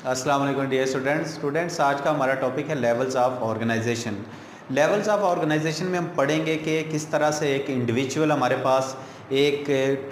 अस्सलाम वालेकुम dear students आज का हमारा टॉपिक है levels of organisation. Levels of organisation में हम पढ़ेंगे कि किस तरह से एक इंडिविजुअल हमारे पास एक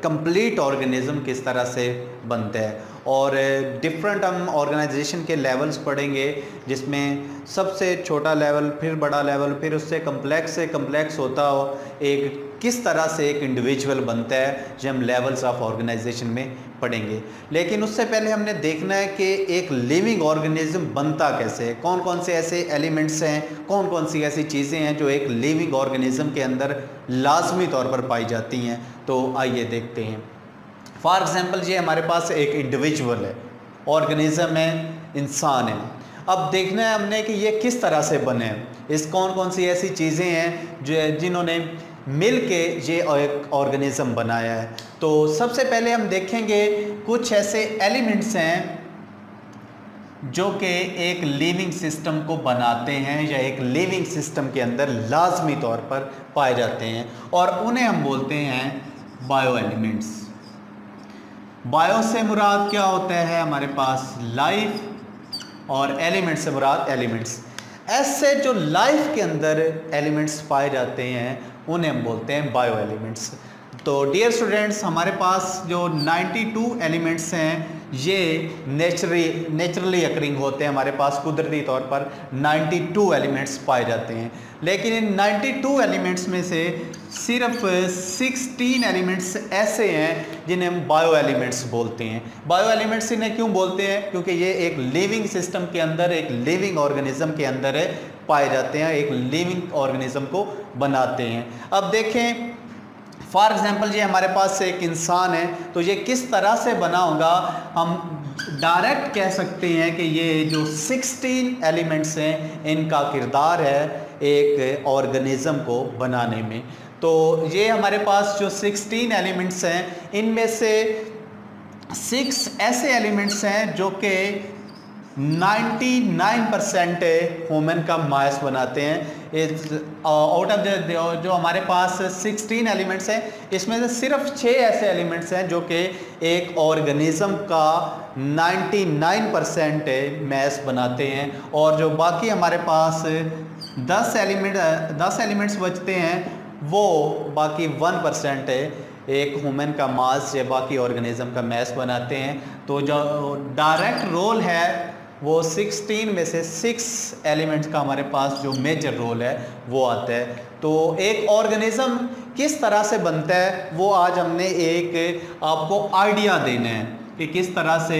कंप्लीट ऑर्गेनिज्म किस तरह से बनता है, और डिफरेंट हम ऑर्गेनाइजेशन के लेवल्स पढ़ेंगे, जिसमें सबसे छोटा लेवल, फिर बड़ा लेवल, फिर उससे कम्प्लेक्स से कम्प्लेक्स होता हो एक किस तरह से एक इंडिविजुअल बनता है, जो हम लेवल्स ऑफ ऑर्गेनाइजेशन में पढ़ेंगे। लेकिन उससे पहले हमने देखना है कि एक लिविंग ऑर्गेनिज्म बनता कैसे है, कौन कौन से ऐसे एलिमेंट्स हैं, कौन कौन सी ऐसी चीज़ें हैं जो एक लिविंग ऑर्गेनिज्म के अंदर लाजमी तौर पर पाई जाती हैं। तो आइए देखते हैं। फॉर एग्ज़ाम्पल ये हमारे पास एक इंडिविजुअल है, ऑर्गेनिज्म है, इंसान है। अब देखना है हमने कि ये किस तरह से बने हैं, इस कौन कौन सी ऐसी चीज़ें हैं जो जिन्होंने मिल के ये एक ऑर्गेनिज्म बनाया है। तो सबसे पहले हम देखेंगे कुछ ऐसे एलिमेंट्स हैं जो कि एक लिविंग सिस्टम को बनाते हैं या एक लिविंग सिस्टम के अंदर लाजमी तौर पर पाए जाते हैं, और उन्हें हम बोलते हैं बायो एलिमेंट्स। बायो से मुराद क्या होता है हमारे पास लाइफ, और एलिमेंट से मुराद एलिमेंट्स। ऐसे जो लाइफ के अंदर एलिमेंट्स पाए जाते हैं उन्हें हम बोलते हैं बायो एलिमेंट्स। तो डियर स्टूडेंट्स, हमारे पास जो 92 एलिमेंट्स हैं ये नेचुरली अकरिंग होते हैं। हमारे पास कुदरती तौर पर 92 एलिमेंट्स पाए जाते हैं, लेकिन इन 92 एलिमेंट्स में से सिर्फ 16 एलिमेंट्स ऐसे हैं जिन्हें हम बायो एलिमेंट्स बोलते हैं। बायो एलिमेंट्स इन्हें क्यों बोलते हैं? क्योंकि ये एक लिविंग सिस्टम के अंदर, एक लिविंग ऑर्गेनिज्म के अंदर पाए जाते हैं, एक लिविंग ऑर्गेनिज्म को बनाते हैं। अब देखें, फॉर एग्जाम्पल ये हमारे पास एक इंसान है, तो ये किस तरह से बना होगा? हम डायरेक्ट कह सकते हैं कि ये जो 16 एलिमेंट्स हैं इनका किरदार है एक ऑर्गेनिज्म को बनाने में। तो ये हमारे पास जो 16 एलिमेंट्स हैं इनमें से 6 ऐसे एलिमेंट्स हैं जो कि 99% ह्यूमन का मास बनाते हैं। आउट ऑफ जो हमारे पास 16 एलिमेंट्स हैं, इसमें से सिर्फ 6 ऐसे एलिमेंट्स हैं जो कि एक ऑर्गेनिज्म का 99% मैस बनाते हैं, और जो बाकी हमारे पास 10 एलिमेंट्स बचते हैं वो बाकी 1% एक ह्यूमन का मास या बाकी ऑर्गेनिज्म का मैस बनाते हैं। तो जो डायरेक्ट रोल है वो 16 में से 6 एलिमेंट्स का हमारे पास जो मेजर रोल है वो आता है। तो एक ऑर्गेनिज्म किस तरह से बनता है वो आज हमने एक आपको आइडिया देना है कि किस तरह से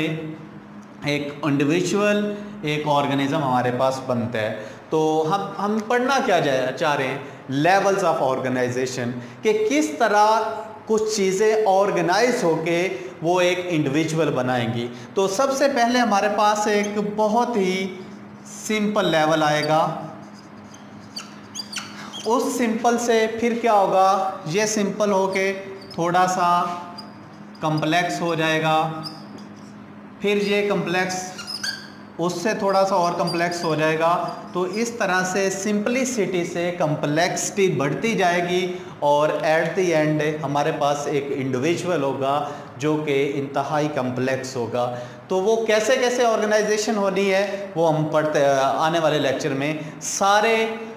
एक इंडिविजुअल, एक ऑर्गेनिज्म हमारे पास बनता है। तो हम पढ़ना क्या चाह रहे हैं? लेवल्स ऑफ ऑर्गेनाइजेशन, कि किस तरह कुछ चीज़ें ऑर्गेनाइज होके वो एक इंडिविजुअल बनाएंगी। तो सबसे पहले हमारे पास एक बहुत ही सिंपल लेवल आएगा, उस सिंपल से फिर क्या होगा, ये सिंपल होके थोड़ा सा कम्प्लेक्स हो जाएगा, फिर ये कम्प्लेक्स उससे थोड़ा सा और कम्प्लेक्स हो जाएगा। तो इस तरह से सिंपलिसिटी से कम्प्लेक्सिटी बढ़ती जाएगी, और एट द एंड हमारे पास एक इंडिविजुअल होगा जो कि इंतहाई कम्प्लेक्स होगा। तो वो कैसे कैसे ऑर्गेनाइजेशन होनी है वो हम पढ़ते आने वाले लेक्चर में। सारे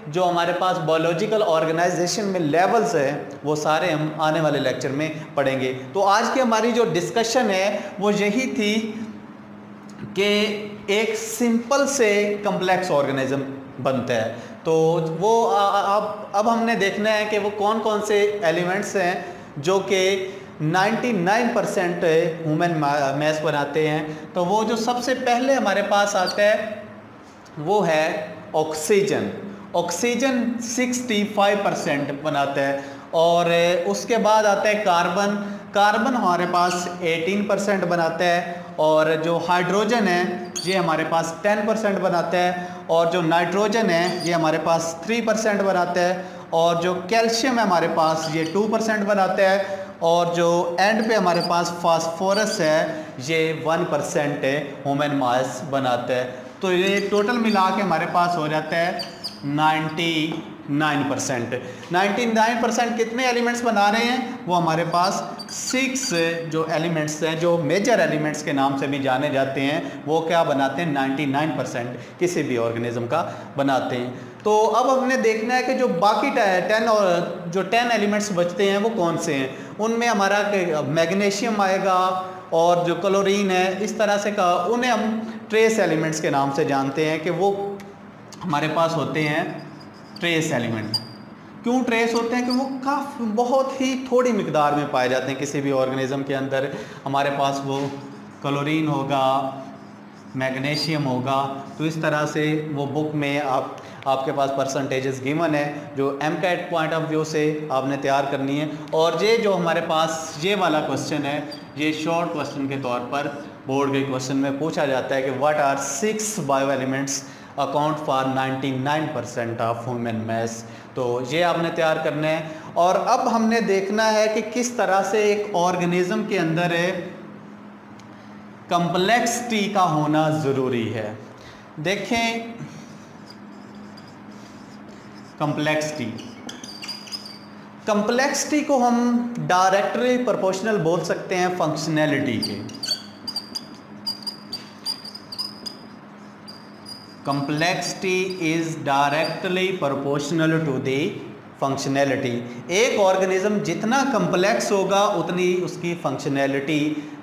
जो हमारे पास बायोलॉजिकल ऑर्गेनाइजेशन में लेवल्स हैं वो सारे हम आने वाले लेक्चर में पढ़ेंगे। तो आज की हमारी जो डिस्कशन है वो यही थी कि एक सिंपल से कम्प्लेक्स ऑर्गेनिज्म बनता है। तो वो अब हमने देखना है कि वो कौन कौन से एलिमेंट्स हैं जो कि 99% ह्यूमन मैस बनाते हैं। तो वो जो सबसे पहले हमारे पास आता है वो है ऑक्सीजन। ऑक्सीजन 65% बनाता है, और उसके बाद आता है कार्बन। कार्बन हमारे पास 18% बनाता है, और जो हाइड्रोजन है ये हमारे पास 10% बनाता है, और जो नाइट्रोजन है ये हमारे पास 3% बनाता है, और जो कैल्शियम है हमारे पास ये 2% बनाता है, और जो एंड पे हमारे पास फास्फोरस है ये 1% ह्यूमन मास बनाता है। तो ये टोटल मिला के हमारे पास हो जाता है 99 99% कितने एलिमेंट्स बना रहे हैं? वो हमारे पास 6 जो एलिमेंट्स हैं, जो मेजर एलिमेंट्स के नाम से भी जाने जाते हैं, वो क्या बनाते हैं? 99% किसी भी ऑर्गेनिज्म का बनाते हैं। तो अब हमने देखना है कि जो बाकी 10 एलिमेंट्स बचते हैं वो कौन से हैं। उनमें हमारा मैग्नीशियम आएगा और जो क्लोरीन है, इस तरह से का उन्हें हम ट्रेस एलिमेंट्स के नाम से जानते हैं कि वो हमारे पास होते हैं ट्रेस एलिमेंट। क्यों ट्रेस होते हैं? कि वो बहुत ही थोड़ी मिकदार में पाए जाते हैं किसी भी ऑर्गेनिज्म के अंदर। हमारे पास वो क्लोरीन होगा, मैग्नीशियम होगा। तो इस तरह से वो बुक में आपके पास परसेंटेजेस गिवन है जो MCAT पॉइंट ऑफ व्यू से आपने तैयार करनी है। और ये जो हमारे पास ये वाला क्वेश्चन है, ये शॉर्ट क्वेश्चन के तौर पर बोर्ड के क्वेश्चन में पूछा जाता है कि what are 6 bio elements account for 99% of human mass. तो ये आपने तैयार करना है। और अब हमने देखना है कि किस तरह से एक ऑर्गेनिज्म के अंदर कम्प्लेक्सिटी का होना ज़रूरी है। देखें, कंप्लेक्सिटी को हम डायरेक्टली प्रोपोर्शनल बोल सकते हैं फंक्शनैलिटी के। Complexity is directly proportional to the functionality. एक ऑर्गेनिज्म जितना कम्प्लेक्स होगा उतनी उसकी फंक्शनैलिटी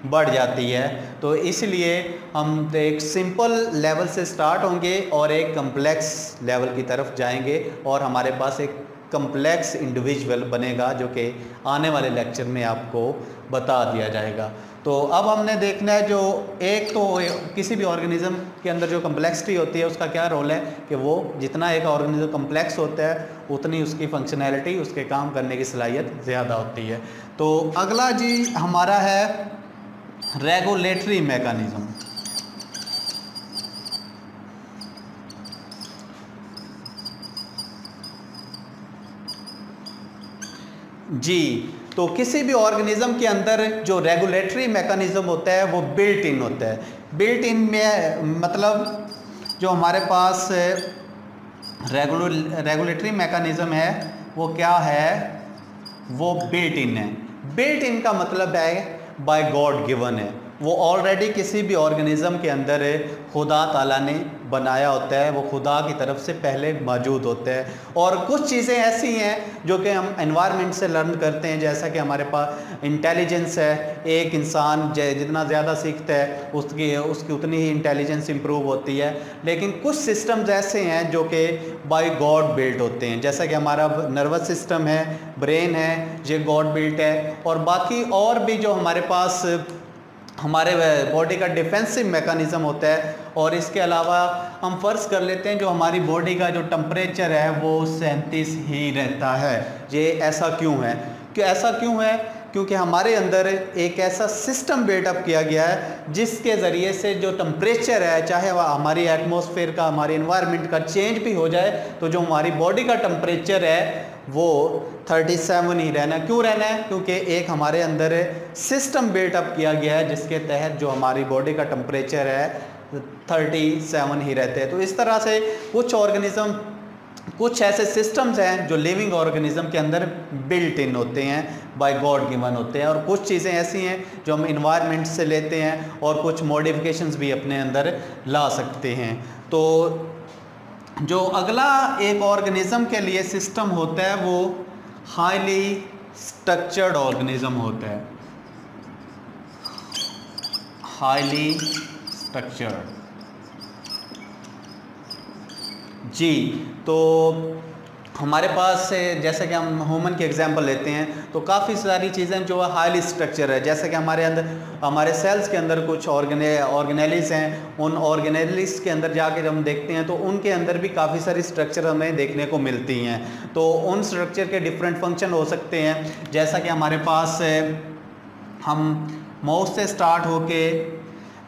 बढ़ जाती है। तो इसलिए हम एक सिंपल लेवल से स्टार्ट होंगे और एक कम्प्लेक्स लेवल की तरफ जाएंगे और हमारे पास एक कम्प्लेक्स इंडिविजुअल बनेगा, जो कि आने वाले लेक्चर में आपको बता दिया जाएगा। तो अब हमने देखना है जो एक तो किसी भी ऑर्गेनिज्म के अंदर जो कम्प्लेक्सिटी होती है उसका क्या रोल है कि वो जितना एक ऑर्गेनिज्म कम्प्लेक्स होता है उतनी उसकी फंक्शनैलिटी, उसके काम करने की सलाहियत ज़्यादा होती है। तो अगला जी हमारा है रेगुलेटरी मैकेनिज्म। जी, तो किसी भी ऑर्गेनिज्म के अंदर जो रेगुलेटरी मैकेनिज्म होता है वो बिल्ट इन होता है। बिल्ट इन में मतलब जो हमारे पास रेगुलेटरी मैकेनिज्म है वो क्या है? वो बिल्ट इन है। बिल्ट इन का मतलब है बाय गॉड गिवन है। वो ऑलरेडी किसी भी ऑर्गेनिज्म के अंदर खुदा ताला ने बनाया होता है, वो खुदा की तरफ से पहले मौजूद होता है। और कुछ चीज़ें ऐसी हैं जो कि हम एनवायरनमेंट से लर्न करते हैं, जैसा कि हमारे पास इंटेलिजेंस है। एक इंसान जितना ज़्यादा सीखता है उसकी उतनी ही इंटेलिजेंस इंप्रूव होती है। लेकिन कुछ सिस्टम्स ऐसे हैं जो कि बाय गॉड बिल्ट होते हैं, जैसा कि हमारा नर्वस सिस्टम है, ब्रेन है, ये गॉड बिल्ट है। और बाकी और भी जो हमारे पास हमारे बॉडी का डिफेंसिव मैकेनिज़्म होता है। और इसके अलावा हम फ़र्ज़ कर लेते हैं जो हमारी बॉडी का जो टेम्परेचर है वो 37 ही रहता है। ये ऐसा क्यों है? ऐसा क्यों है? क्योंकि हमारे अंदर एक ऐसा सिस्टम बिल्डअप किया गया है जिसके ज़रिए से जो टेम्परेचर है, चाहे वह हमारी एटमॉस्फेयर का, हमारे इन्वायरमेंट का चेंज भी हो जाए, तो जो हमारी बॉडी का टेम्परेचर है वो 37 ही रहना। क्यों रहना है? क्योंकि एक हमारे अंदर सिस्टम बिल्टअप किया गया है जिसके तहत जो हमारी बॉडी का टेम्परेचर है 37 ही रहते हैं। तो इस तरह से कुछ ऐसे सिस्टम्स हैं जो लिविंग ऑर्गेनिज्म के अंदर बिल्ट इन होते हैं, बाय गॉड गिवन होते हैं। और कुछ चीज़ें ऐसी हैं जो हम इन्वायरमेंट से लेते हैं और कुछ मॉडिफिकेशंस भी अपने अंदर ला सकते हैं। तो जो अगला एक ऑर्गेनिज्म के लिए सिस्टम होता है वो हाईली स्ट्रक्चर्ड ऑर्गेनिज्म होता है। Highly structured. जी, तो हमारे पास जैसे कि हम ह्यूमन की एग्जांपल लेते हैं तो काफ़ी सारी चीज़ें जो हाईली स्ट्रक्चर है, जैसे कि हमारे सेल्स के अंदर कुछ ऑर्गेनेलिस हैं। उन ऑर्गेनेलिस के अंदर जाके जब हम देखते हैं तो उनके अंदर भी काफ़ी सारी स्ट्रक्चर हमें देखने को मिलती हैं। तो उन स्ट्रक्चर के डिफरेंट फंक्शन हो सकते हैं, जैसा कि हमारे पास हम माउथ से स्टार्ट होके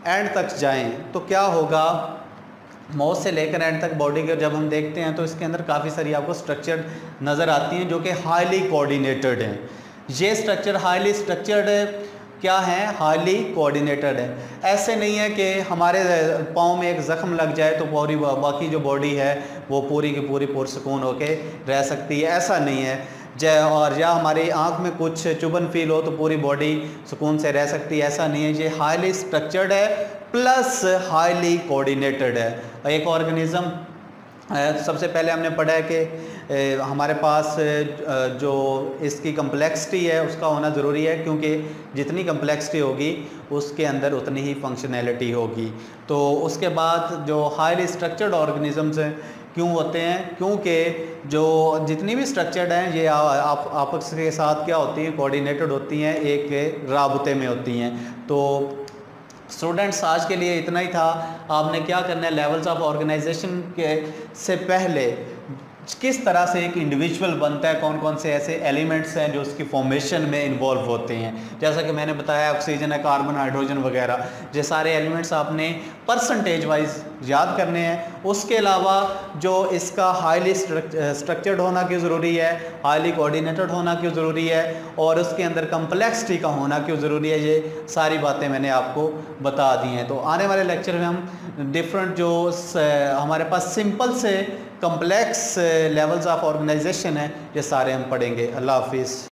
एंड तक जाएँ तो क्या होगा, माउथ से लेकर एंड तक बॉडी के जब हम देखते हैं तो इसके अंदर काफ़ी सारी आपको स्ट्रक्चर नज़र आती हैं जो कि हाईली कोऑर्डिनेटेड हैं। ये स्ट्रक्चर हाईली स्ट्रक्चर्ड क्या हैं, हाईली कोऑर्डिनेटेड है। ऐसे नहीं है कि हमारे पाँव में एक ज़ख्म लग जाए तो पूरी बाकी जो बॉडी है वो पूरी की पूरी पुरसकून होके रह सकती है, ऐसा नहीं है। और या हमारी आंख में कुछ चुभन फील हो तो पूरी बॉडी सुकून से रह सकती है, ऐसा नहीं है। ये हाईली स्ट्रक्चर्ड है प्लस हाईली कोऑर्डिनेटेड है। एक ऑर्गेनिज्म, सबसे पहले हमने पढ़ा है कि हमारे पास जो इसकी कम्प्लेक्सिटी है उसका होना ज़रूरी है, क्योंकि जितनी कम्प्लेक्सिटी होगी उसके अंदर उतनी ही फंक्शनैलिटी होगी। तो उसके बाद जो हाईली स्ट्रक्चर्ड ऑर्गेनिजम्स हैं क्यों होते हैं, क्योंकि जो जितनी भी स्ट्रक्चर्ड हैं ये आपस के साथ क्या होती हैं, कोऑर्डिनेटेड होती हैं, एक राबते में होती हैं। तो स्टूडेंट्स आज के लिए इतना ही था। आपने क्या करना है, लेवल्स ऑफ ऑर्गेनाइजेशन के से पहले किस तरह से एक इंडिविजुअल बनता है, कौन कौन से ऐसे एलिमेंट्स हैं जो उसकी फॉर्मेशन में इन्वॉल्व होते हैं, जैसा कि मैंने बताया ऑक्सीजन है, कार्बन, हाइड्रोजन वगैरह, ये सारे एलिमेंट्स आपने परसेंटेज वाइज याद करने हैं। उसके अलावा जो इसका हाईली स्ट्रक्चर्ड होना क्यों ज़रूरी है, हाईली कोऑर्डिनेटेड होना क्यों ज़रूरी है, और उसके अंदर कम्प्लेक्सिटी का होना क्यों ज़रूरी है, ये सारी बातें मैंने आपको बता दी हैं। तो आने वाले लेक्चर में हम डिफरेंट जो हमारे पास सिंपल से कम्प्लेक्स लेवल्स ऑफ ऑर्गेनाइजेशन है ये सारे हम पढ़ेंगे। अल्लाह हाफिज़।